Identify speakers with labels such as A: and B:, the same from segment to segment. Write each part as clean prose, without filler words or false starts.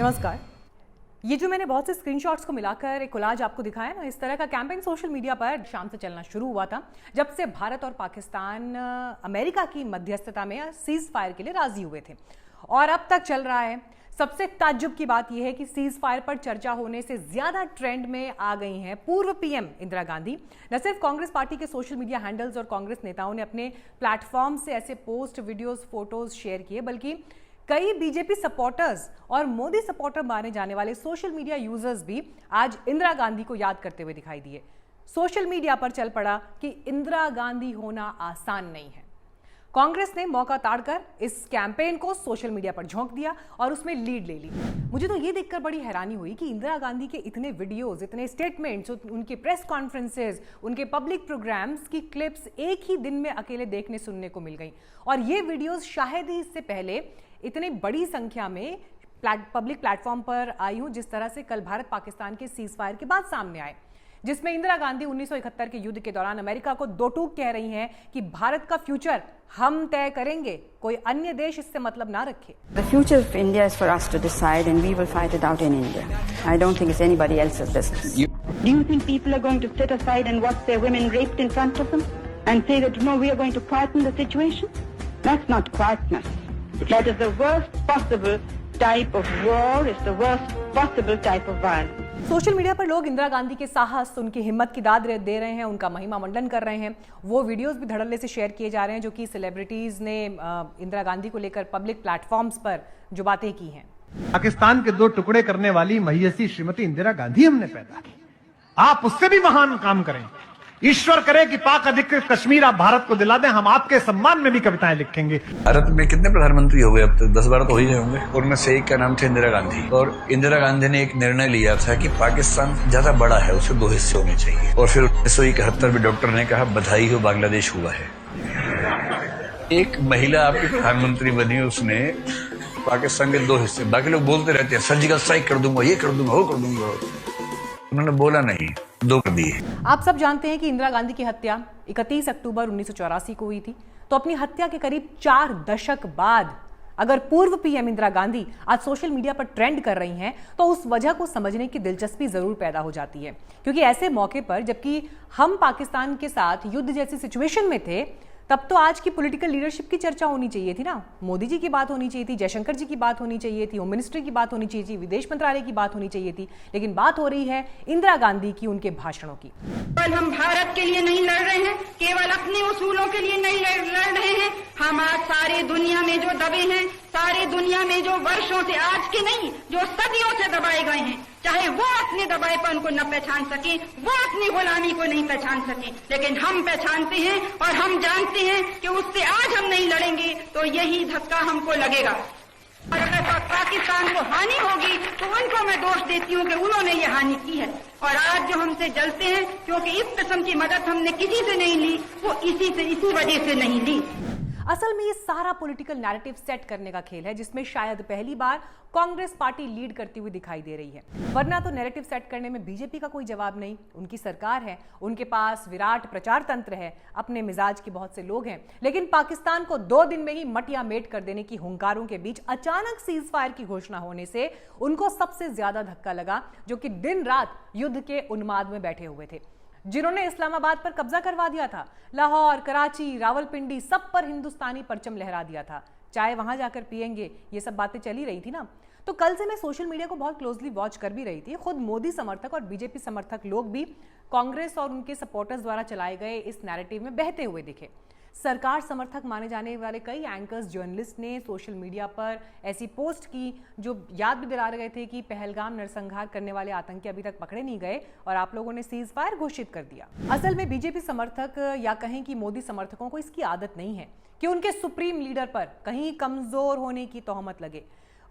A: नमस्कार। ये जो मैंने बहुत से स्क्रीनशॉट्स को मिलाकर एक कोलाज आपको दिखाया ना, इस तरह का कैंपेन सोशल मीडिया पर शाम से चलना शुरू हुआ था जब से भारत और पाकिस्तान अमेरिका की मध्यस्थता में सीज फायर के लिए राजी हुए थे और अब तक चल रहा है। सबसे ताज्जुब की बात यह है कि सीज फायर पर चर्चा होने से ज्यादा ट्रेंड में आ गई हैं पूर्व पीएम इंदिरा गांधी। न सिर्फ कांग्रेस पार्टी के सोशल मीडिया हैंडल्स और कांग्रेस नेताओं ने अपने प्लेटफॉर्म से ऐसे पोस्ट, वीडियोस, फोटोज शेयर किए, बल्कि कई बीजेपी सपोर्टर्स और मोदी सपोर्टर माने जाने वाले सोशल मीडिया यूजर्स भी आज इंदिरा गांधी को याद करते हुए दिखाई दिए। सोशल मीडिया पर चल पड़ा कि इंदिरा गांधी होना आसान नहीं है। कांग्रेस ने मौका ताड़कर इस कैंपेन को सोशल मीडिया पर झोंक दिया और उसमें लीड ले ली। मुझे तो ये देखकर बड़ी हैरानी हुई कि इंदिरा गांधी के इतने वीडियोस, इतने स्टेटमेंट्स, उनके प्रेस कॉन्फ्रेंसेस, उनके पब्लिक प्रोग्राम्स की क्लिप्स एक ही दिन में अकेले देखने सुनने को मिल गई। और ये वीडियोस शायद ही इससे पहले इतनी बड़ी संख्या में पब्लिक प्लेटफॉर्म पर आई हूं जिस तरह से कल भारत पाकिस्तान के सीज फायर के बाद सामने आए, जिसमें इंदिरा गांधी 1971 के युद्ध के दौरान अमेरिका को दो टूक कह रही हैं कि भारत का फ्यूचर हम तय करेंगे, कोई अन्य देश इससे मतलब ना रखे।
B: The future of India is for us to decide and we will fight it out in India. I don't think it's anybody else's business.
C: Do you think people are going to sit aside and watch their women raped in front of them and say that no, we are going to quieten the situation? That's not quietness. That is the worst possible type of war, it's the worst possible type of violence.
A: Social media पर लोग इंदिरा गांधी के साहस, उनकी हिम्मत की दाद दे रहे हैं, उनका महिमा मंडन कर रहे हैं। वो वीडियोस भी धड़ल्ले से शेयर किए जा रहे हैं जो कि सेलिब्रिटीज ने इंदिरा गांधी को लेकर पब्लिक प्लेटफॉर्म्स पर जो बातें की हैं।
D: पाकिस्तान के दो टुकड़े करने वाली महियसी श्रीमती इंदिरा गांधी हमने पैदा की। आप उससे भी महान काम करें। ईश्वर करे कि पाक अधिकृत कश्मीर आप भारत को दिला दें, हम आपके सम्मान में भी कविताएं लिखेंगे।
E: भारत में कितने प्रधानमंत्री हो गए अब तक? 10-12 तो हो ही गए होंगे। उनमें से एक का नाम था इंदिरा गांधी। और इंदिरा गांधी ने एक निर्णय लिया था कि पाकिस्तान ज्यादा बड़ा है, उसे 2 हिस्से होने चाहिए। और फिर 1971 में डॉक्टर ने कहा बधाई हो, बांग्लादेश हुआ है। एक महिला आपकी प्रधानमंत्री बनी, उसने पाकिस्तान के 2 हिस्से। बाकी लोग बोलते रहते हैं सर्जिकल स्ट्राइक कर दूंगा, ये कर दूंगा, वो कर दूंगा। उन्होंने बोला नहीं, 2 कर दिए।
A: आप सब जानते हैं कि इंदिरा गांधी की हत्या 31 अक्टूबर 1984 को हुई थी। तो अपनी हत्या के करीब 4 दशक बाद अगर पूर्व पीएम इंदिरा गांधी आज सोशल मीडिया पर ट्रेंड कर रही हैं तो उस वजह को समझने की दिलचस्पी जरूर पैदा हो जाती है। क्योंकि ऐसे मौके पर जबकि हम पाकिस्तान के साथ युद्ध जैसी सिचुएशन में थे, तब तो आज की पॉलिटिकल लीडरशिप की चर्चा होनी चाहिए थी ना। मोदी जी की बात होनी चाहिए थी, जयशंकर जी की बात होनी चाहिए थी, होम मिनिस्ट्री की बात होनी चाहिए थी, विदेश मंत्रालय की बात होनी चाहिए थी। लेकिन बात हो रही है इंदिरा गांधी की, उनके भाषणों की।
C: केवल हम भारत के लिए नहीं लड़ रहे हैं, केवल अपने उसूलों के लिए नहीं लड़ रहे हैं। हम आज सारे दुनिया में जो दबे हैं, सारे दुनिया में जो वर्षों से, आज के नहीं, जो सदियों से दबाए गए हैं, चाहे वो अपने दबाएपन को न पहचान सके, वो अपनी गुलामी को नहीं पहचान सके, लेकिन हम पहचानते हैं और हम जानते हैं कि उससे आज हम नहीं लड़ेंगे तो यही धक्का हमको लगेगा। और अगर पाकिस्तान को हानि होगी तो उनको मैं दोष देती हूँ कि उन्होंने ये हानि की है। और आज जो हमसे जलते हैं क्योंकि इस किस्म की मदद हमने किसी से नहीं ली, वो इसी वजह से नहीं ली।
A: असल में ये सारा पॉलिटिकल नैरेटिव सेट करने का खेल है जिसमें शायद पहली बार कांग्रेस पार्टी लीड करती हुई दिखाई दे रही है। वरना तो नैरेटिव सेट करने में बीजेपी का कोई जवाब नहीं। उनकी सरकार है, उनके पास विराट प्रचार तंत्र है, अपने मिजाज के बहुत से लोग हैं। लेकिन पाकिस्तान को 2 दिन में ही मटिया मेट कर देने की हुंकारों के बीच अचानक सीज फायर की घोषणा होने से उनको सबसे ज्यादा धक्का लगा, जो कि दिन रात युद्ध के उन्माद में बैठे हुए थे, जिन्होंने इस्लामाबाद पर कब्जा करवा दिया था। लाहौर, कराची, रावलपिंडी, सब पर हिंदुस्तानी परचम लहरा दिया था। चाय वहां जाकर पिएंगे, ये सब बातें चली रही थी ना। तो कल से मैं सोशल मीडिया को बहुत क्लोजली वॉच कर भी रही थी। खुद मोदी समर्थक और बीजेपी समर्थक लोग भी कांग्रेस और उनके सपोर्टर्स द्वारा चलाए गए इस नैरेटिव में बहते हुए दिखे। सरकार समर्थक माने जाने वाले कई एंकर्स, जर्नलिस्ट ने सोशल मीडिया पर ऐसी पोस्ट की जो याद भी दिला रहे थे कि पहलगाम नरसंहार करने वाले आतंकी अभी तक पकड़े नहीं गए और आप लोगों ने सीज फायर घोषित कर दिया। असल में बीजेपी समर्थक या कहें कि मोदी समर्थकों को इसकी आदत नहीं है कि उनके सुप्रीम लीडर पर कहीं कमजोर होने की तोहमत लगे।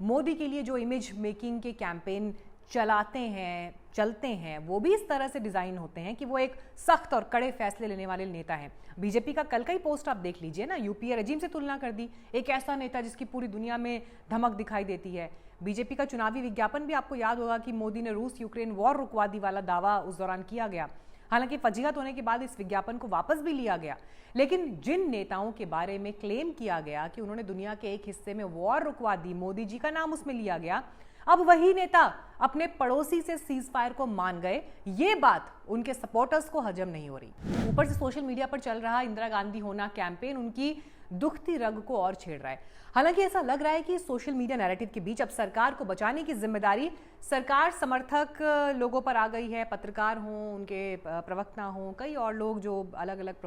A: मोदी के लिए जो इमेज मेकिंग के कैंपेन चलाते हैं, चलते हैं, वो भी इस तरह से डिजाइन होते हैं कि वो एक सख्त और कड़े फैसले लेने वाले नेता हैं। बीजेपी का कल का ही पोस्ट आप देख लीजिए ना, यूपीए रजीम से तुलना कर दी। एक ऐसा नेता जिसकी पूरी दुनिया में धमक दिखाई देती है। बीजेपी का चुनावी विज्ञापन भी आपको याद होगा कि मोदी ने रूस यूक्रेन वॉर रुकवा दी वाला दावा उस दौरान किया गया। हालांकि फजीहत होने के बाद इस विज्ञापन को वापस भी लिया गया। लेकिन जिन नेताओं के बारे में क्लेम किया गया कि उन्होंने दुनिया के एक हिस्से में वॉर रुकवा दी, मोदी जी का नाम उसमें लिया गया, अब वही नेता अपने पड़ोसी से सीज फायर को मान गए, ये बात उनके सपोर्टर्स को हजम नहीं हो रही। ऊपर से सोशल मीडिया पर चल रहा इंदिरा गांधी होना कैंपेन उनकी दुखती रग को और छेड़ रहा है। हालांकि ऐसा लग रहा है कि सोशल मीडिया नैरेटिव के बीच अब सरकार को बचाने की जिम्मेदारी सरकार समर्थक लोगों पर आ गई है। पत्रकार हों, उनके प्रवक्ता हों, कई और लोग जो अलग अलग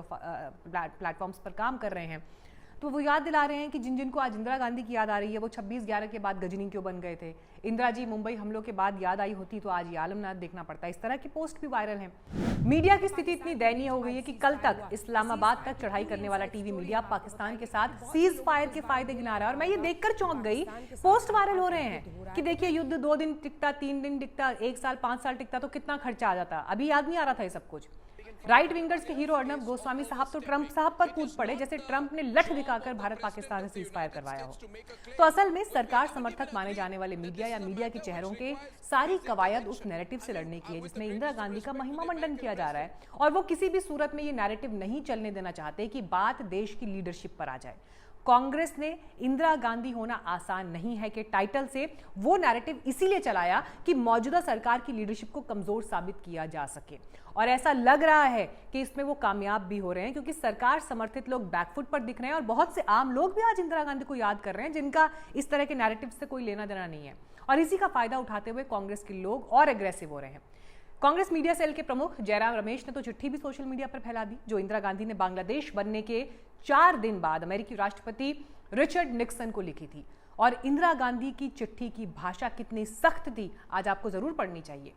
A: प्लेटफॉर्म्स पर काम कर रहे हैं, तो वो याद दिला रहे हैं कि जिन जिनको आज इंदिरा गांधी की याद आ रही है वो 26/11 के बाद गजनी क्यों बन गए थे। इंदिरा जी मुंबई हमलों के बाद याद आई होती तो आज ये आलमनाथ देखना पड़ता। इस तरह की पोस्ट भी वायरल हैं। मीडिया की स्थिति इतनी दयनीय हो गई है कि कल तक इस्लामाबाद तक चढ़ाई करने वाला टीवी मीडिया पाकिस्तान के साथ सीज फायर के फायदे गिना रहा है। और मैं ये देखकर चौंक गई, पोस्ट वायरल हो रहे हैं कि देखिए युद्ध 2 दिन टिकता, 3 दिन टिकता, 1 साल 5 साल टिकता तो कितना खर्चा आ जाता। अभी याद नहीं आ रहा था ये सब कुछ। राइट विंगर्स के हीरो अर्नब गोस्वामी साहब तो ट्रंप साहब पर कूद पड़े जैसे ट्रंप ने लठ दिखाकर भारत पाकिस्तान से सीज फायर करवाया हो। तो असल में सरकार समर्थक माने जाने वाले मीडिया या मीडिया के चेहरों के सारी कवायद उस नैरेटिव से लड़ने की है जिसमें इंदिरा गांधी का महिमा मंडन किया जा रहा है। और वो किसी भी सूरत में ये नैरेटिव नहीं चलने देना चाहते कि बात देश की लीडरशिप पर आ जाए। कांग्रेस ने इंदिरा गांधी होना आसान नहीं है कि टाइटल से वो नैरेटिव इसीलिए चलाया कि मौजूदा सरकार की लीडरशिप को कमजोर साबित किया जा सके। और ऐसा लग रहा है कि इसमें वो कामयाब भी हो रहे हैं क्योंकि सरकार समर्थित लोग बैकफुट पर दिख रहे हैं और बहुत से आम लोग भी आज इंदिरा गांधी को याद कर रहे हैं जिनका इस तरह के नैरेटिव से कोई लेना देना नहीं है। और इसी का फायदा उठाते हुए कांग्रेस के लोग और एग्रेसिव हो रहे हैं। कांग्रेस मीडिया सेल के प्रमुख जयराम रमेश ने तो चिट्ठी भी सोशल मीडिया पर फैला दी जो इंदिरा गांधी ने बांग्लादेश बनने के 4 दिन बाद अमेरिकी राष्ट्रपति रिचर्ड निक्सन को लिखी थी। और इंदिरा गांधी की चिट्ठी की भाषा कितनी सख्त थी आज आपको जरूर पढ़नी चाहिए।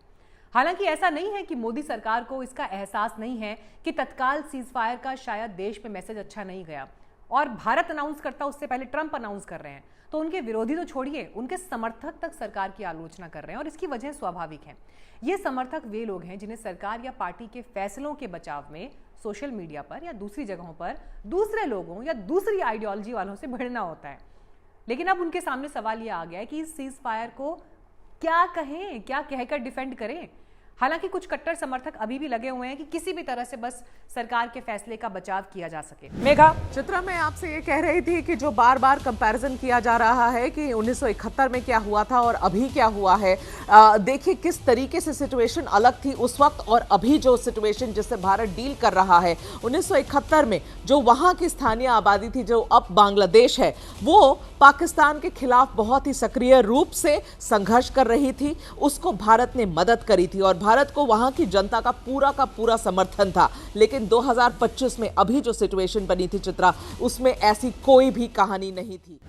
A: हालांकि ऐसा नहीं है कि मोदी सरकार को इसका एहसास नहीं है कि तत्काल सीज फायर का शायद देश में मैसेज अच्छा नहीं गया और भारत अनाउंस करता उससे पहले ट्रंप अनाउंस कर रहे हैं तो उनके विरोधी तो छोड़िए, उनके समर्थक तक सरकार की आलोचना कर रहे हैं और इसकी वजह स्वाभाविक है। ये समर्थक वे लोग हैं जिन्हें सरकार या पार्टी के फैसलों के बचाव में सोशल मीडिया पर या दूसरी जगहों पर दूसरे लोगों या दूसरी आइडियोलॉजी वालों से भिड़ना होता है। लेकिन अब उनके सामने सवाल यह आ गया है कि इस सीज फायर को क्या कहें, क्या कहकर डिफेंड करें। हालांकि कुछ कट्टर समर्थक अभी भी लगे हुए हैं कि किसी भी तरह से बस सरकार के फैसले का बचाव किया जा सके।
F: मेघा, चित्रा, मैं आपसे ये कह रही थी कि जो बार बार कंपैरिजन किया जा रहा है कि 1971 में क्या हुआ था और अभी क्या हुआ है, देखिए किस तरीके से सिचुएशन अलग थी उस वक्त और अभी जो सिचुएशन जिससे भारत डील कर रहा है। 1971 में जो वहाँ की स्थानीय आबादी थी जो अब बांग्लादेश है वो पाकिस्तान के खिलाफ बहुत ही सक्रिय रूप से संघर्ष कर रही थी, उसको भारत ने मदद करी थी और भारत को वहां की जनता का पूरा समर्थन था। लेकिन 2025 में अभी जो सिचुएशन बनी थी चित्रा, उसमें ऐसी कोई भी कहानी नहीं थी।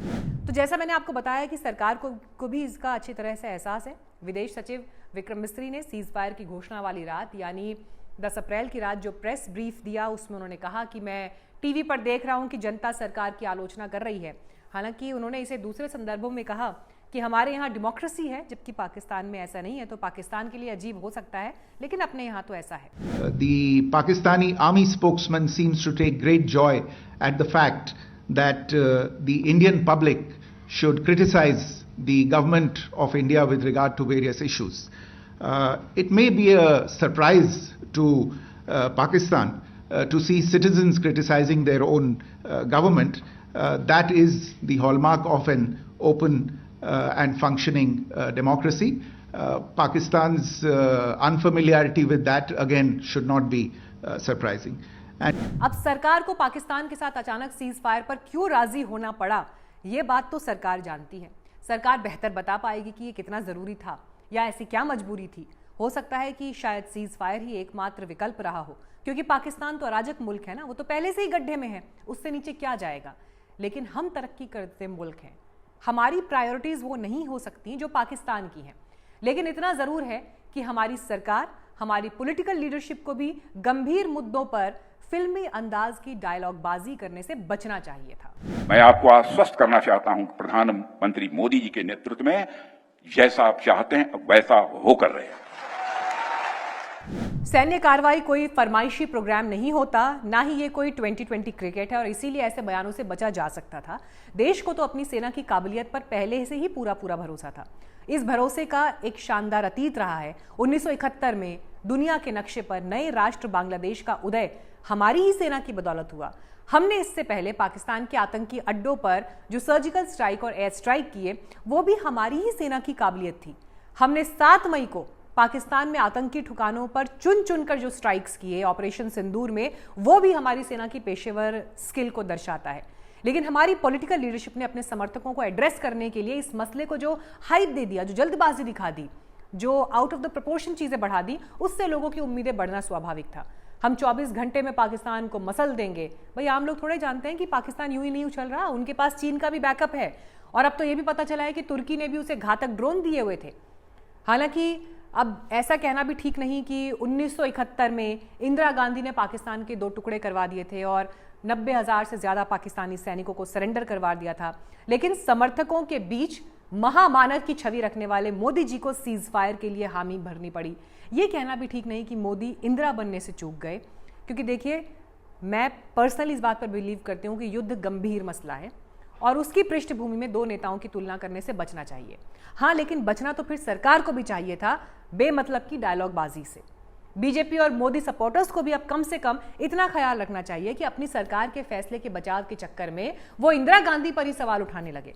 A: तो जैसा मैंने आपको बताया कि सरकार को भी इसका अच्छी तरह से एहसास है। विदेश सचिव विक्रम मिस्री ने सीज फायर की घोषणा वाली रात यानी 10 अप्रैल की रात जो प्रेस ब्रीफ दिया उसमें उन्होंने कहा कि मैं टीवी पर देख रहा हूं कि जनता सरकार की आलोचना कर रही है। हालांकि उन्होंने इसे दूसरे संदर्भों में कहा कि हमारे यहाँ डेमोक्रेसी है जबकि पाकिस्तान में ऐसा नहीं है। तो पाकिस्तान के लिए अजीब हो सकता है लेकिन अपने यहाँ तो ऐसा है।
G: The Pakistani army spokesman seems to take great joy at the fact that the Indian public should criticize the government of India with regard to various issues. It may be a surprise to Pakistan to see citizens criticizing their own government. That is the hallmark of an open and functioning democracy. Pakistan's unfamiliarity with that again should not be surprising.
A: अब सरकार को पाकिस्तान के साथ अचानक cease fire पर क्यों राजी होना पड़ा, ये बात तो सरकार जानती है। सरकार बेहतर बता पाएगी कि ये कितना जरूरी था या ऐसी क्या मजबूरी थी। हो सकता है कि शायद सीज फायर ही एकमात्र विकल्प रहा हो क्योंकि पाकिस्तान तो अराजक मुल्क है ना, वो तो पहले से ही गड्ढे में है, उससे नीचे क्या जाएगा। लेकिन हम तरक्की करते मुल्क हैं, हमारी प्रायोरिटीज वो नहीं हो सकती जो पाकिस्तान की हैं। लेकिन इतना जरूर है कि हमारी सरकार, हमारी पॉलिटिकल लीडरशिप को भी गंभीर मुद्दों पर फिल्मी अंदाज की डायलॉग बाजी करने से बचना चाहिए था।
H: मैं आपको आश्वस्त करना चाहता हूं प्रधानमंत्री मोदी जी के नेतृत्व में जैसा आप चाहते हैं वैसा होकर रहे।
A: सैन्य कार्रवाई कोई फरमाइशी प्रोग्राम नहीं होता, ना ही ये कोई 2020 क्रिकेट है और इसीलिए ऐसे बयानों से बचा जा सकता था। देश को तो अपनी सेना की काबिलियत पर पहले से ही पूरा भरोसा था। इस भरोसे का एक शानदार अतीत रहा है। 1971 में दुनिया के नक्शे पर नए राष्ट्र बांग्लादेश का उदय हमारी ही सेना की बदौलत हुआ। हमने इससे पहले पाकिस्तान के आतंकी अड्डों पर जो सर्जिकल स्ट्राइक और एयर स्ट्राइक किए, वो भी हमारी ही सेना की काबिलियत थी। हमने 7 मई को पाकिस्तान में आतंकी ठिकानों पर चुन चुनकर जो स्ट्राइक्स किए ऑपरेशन सिंदूर में, वो भी हमारी सेना की पेशेवर स्किल को दर्शाता है। लेकिन हमारी पॉलिटिकल लीडरशिप ने अपने समर्थकों को एड्रेस करने के लिए इस मसले को जो हाइप दे दिया, जो जल्दबाजी दिखा दी, जो आउट ऑफ द प्रोपोर्शन चीजें बढ़ा दी, उससे लोगों की उम्मीदें बढ़ना स्वाभाविक था। हम 24 घंटे में पाकिस्तान को मसल देंगे, भाई आम लोग थोड़े जानते हैं कि पाकिस्तान यूं ही नहीं उछल रहा, उनके पास चीन का भी बैकअप है। और अब तो ये भी पता चला है कि तुर्की ने भी उसे घातक ड्रोन दिए हुए थे। हालांकि अब ऐसा कहना भी ठीक नहीं कि 1971 में इंदिरा गांधी ने पाकिस्तान के 2 टुकड़े करवा दिए थे और 90,000 से ज्यादा पाकिस्तानी सैनिकों को सरेंडर करवा दिया था। लेकिन समर्थकों के बीच महामानव की छवि रखने वाले मोदी जी को सीज फायर के लिए हामी भरनी पड़ी। ये कहना भी ठीक नहीं कि मोदी इंदिरा बनने से चूक गए, क्योंकि देखिए, मैं पर्सनली इस बात पर बिलीव करती हूँ कि युद्ध गंभीर मसला है और उसकी पृष्ठभूमि में 2 नेताओं की तुलना करने से बचना चाहिए। हाँ, लेकिन बचना तो फिर सरकार को भी चाहिए था, बेमतलब की डायलॉगबाजी से। बीजेपी और मोदी सपोर्टर्स को भी अब कम से कम इतना ख्याल रखना चाहिए कि अपनी सरकार के फैसले के बचाव के चक्कर में वो इंदिरा गांधी पर ही सवाल उठाने लगे।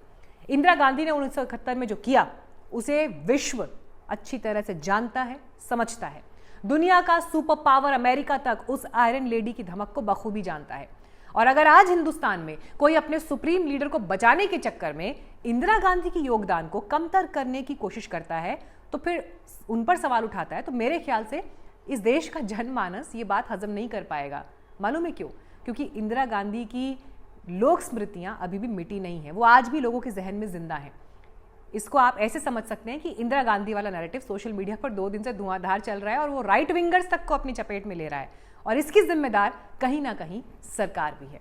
A: इंदिरा गांधी ने 1971 में जो किया, उसे विश्व अच्छी तरह से जानता है, समझता है। दुनिया का सुपर पावर अमेरिका तक उस आयरन लेडी की धमक को बखूबी जानता है। और अगर आज हिंदुस्तान में कोई अपने सुप्रीम लीडर को बचाने के चक्कर में इंदिरा गांधी के योगदान को कमतर करने की कोशिश करता है, तो फिर उन पर सवाल उठाता है, तो मेरे ख्याल से इस देश का जनमानस ये बात हजम नहीं कर पाएगा। मालूम है क्यों? क्योंकि इंदिरा गांधी की लोक स्मृतियां अभी भी मिटी नहीं है, वो आज भी लोगों के जहन में जिंदा है। इसको आप ऐसे समझ सकते हैं कि इंदिरा गांधी वाला नैरेटिव सोशल मीडिया पर 2 दिन से धुआंधार चल रहा है और वो राइट विंगर्स तक को अपनी चपेट में ले रहा है, और इसकी जिम्मेदार कहीं ना कहीं सरकार भी है।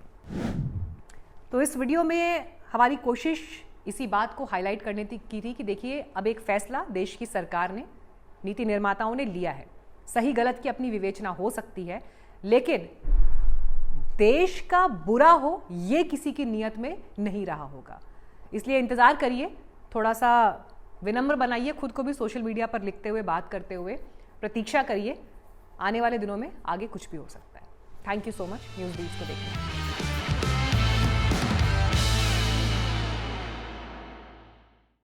A: तो इस वीडियो में हमारी कोशिश इसी बात को हाईलाइट करने की थी कि देखिए, अब एक फैसला देश की सरकार ने, नीति निर्माताओं ने लिया है। सही गलत की अपनी विवेचना हो सकती है, लेकिन देश का बुरा हो ये किसी की नियत में नहीं रहा होगा। इसलिए इंतजार करिए, थोड़ा सा विनम्र बनाइए खुद को भी, सोशल मीडिया पर लिखते हुए, बात करते हुए प्रतीक्षा करिए। आने वाले दिनों में आगे कुछ भी हो सकता है। Thank you so much news beats को देखने।